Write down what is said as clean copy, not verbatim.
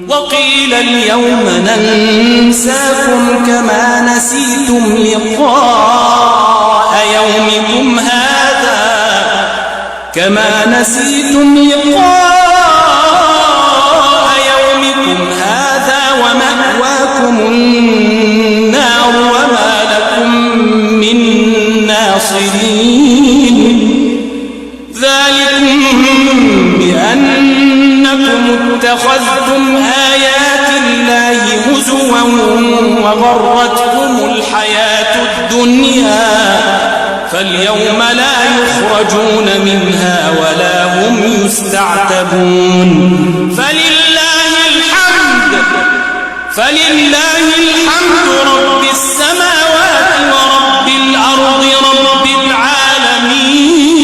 وقيل اليوم ننساكم كما نسيتم لقاء يومكم هذا ومأواكم النار وما لكم من ناصرين ذلكم بأنكم اتخذتم آيات الله هزوا وغرتكم الحياة الدنيا فاليوم لا يخرجون منها ولا هم يستعتبون